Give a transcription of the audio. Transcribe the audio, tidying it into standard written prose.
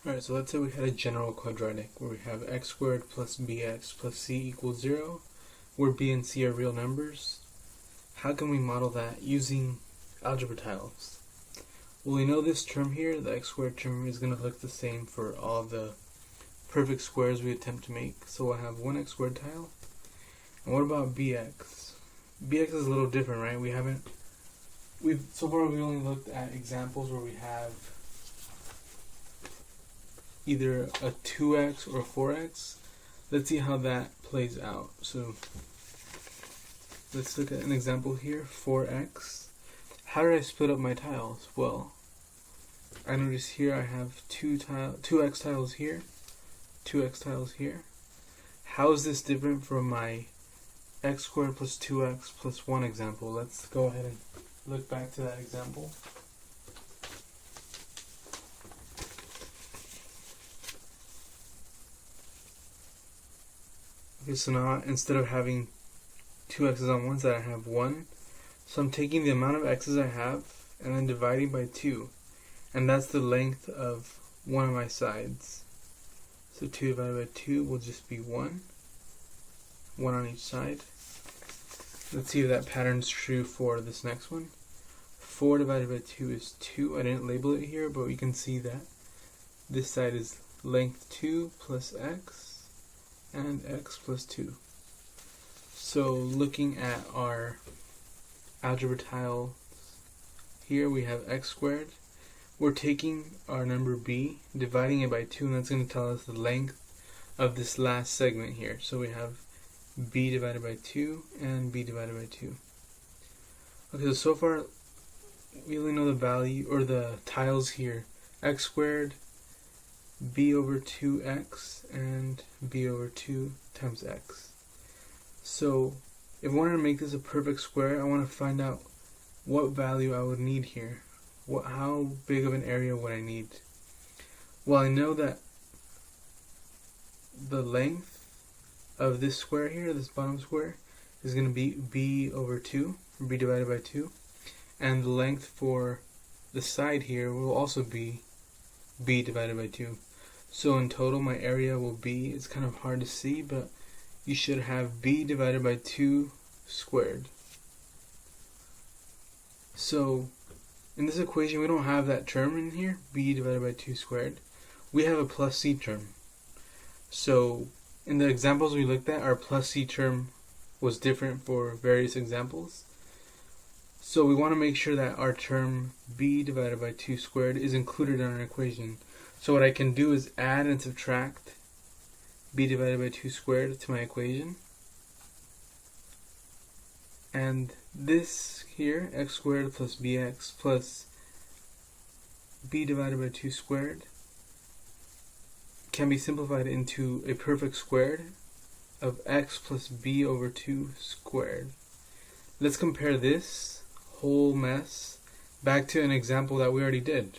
Alright, so let's say we had a general quadratic where we have x squared plus bx plus c equals 0, where b and c are real numbers. How can we model that using algebra tiles? Well, we know this term here, the x squared term, is going to look the same for all the perfect squares we attempt to make. So we'll have one x squared tile. And what about bx? Bx is a little different, right? So far we've only looked at examples where we have either a 2x or a 4x. Let's see how that plays out. So let's look at an example here, 4x. How did I split up my tiles? Well, I notice here I have 2x tiles here, 2x tiles here. How is this different from my x squared plus 2x plus 1 example? Let's go ahead and look back to that example. Okay, so now instead of having 2 x's on one side, I have 1. So I'm taking the amount of x's I have and then dividing by 2. And that's the length of one of my sides. So 2 divided by 2 will just be 1. 1 on each side. Let's see if that pattern's true for this next one. 4 divided by 2 is 2. I didn't label it here, but we can see that this side is length 2 plus x and x plus 2. So looking at our algebra tile here, we have x squared. We're taking our number b, dividing it by 2, and that's going to tell us the length of this last segment here. So we have b divided by 2 and b divided by 2. Okay, so far we only know the value, or the tiles here, x squared, b over 2x, and b over 2 times x. So if I wanted to make this a perfect square, I want to find out what value I would need here. How big of an area would I need? Well, I know that the length of this square here, this bottom square, is going to be b over 2, or b divided by 2. And the length for the side here will also be b divided by 2. So in total my area will be, it's kind of hard to see, but you should have b divided by 2 squared. So in this equation we don't have that term in here, b divided by 2 squared. We have a plus c term. So in the examples we looked at, our plus c term was different for various examples. So we want to make sure that our term b divided by 2 squared is included in our equation. So what I can do is add and subtract b divided by 2 squared to my equation. And this here, x squared plus bx plus b divided by 2 squared, can be simplified into a perfect squared of x plus b over 2 squared. Let's compare this whole mess back to an example that we already did.